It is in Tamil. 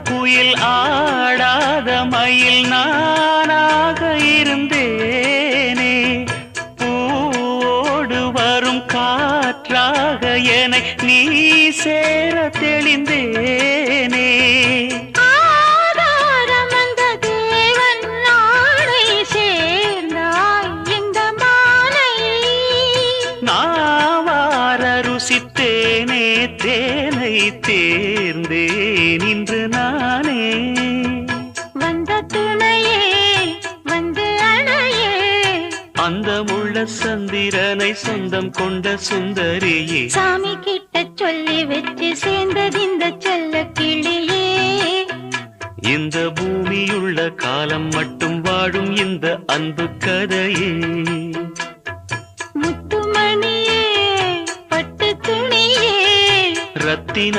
குயில் ஆடாத மயில் நானாக இருந்தேனே. பூவோடு வரும் காற்றாக என்னை நீ சேர தெளிந்தேனே. ருசித்தேனே தேனை தேர்ந்தேன் இன்று நானே. வந்த துணையே வந்து அணையே, அந்த முள்ள சந்திரனை சொந்தம் கொண்ட சுந்தரியே. சாமி கிட்ட சொல்லி வச்சு சேர்ந்தது இந்த செல்ல கிளியே. இந்த பூமியுள்ள காலம் மட்டும் வாழும் இந்த அன்பு கதையே. முத்துமணியே பட்டு துணியே ரத்தின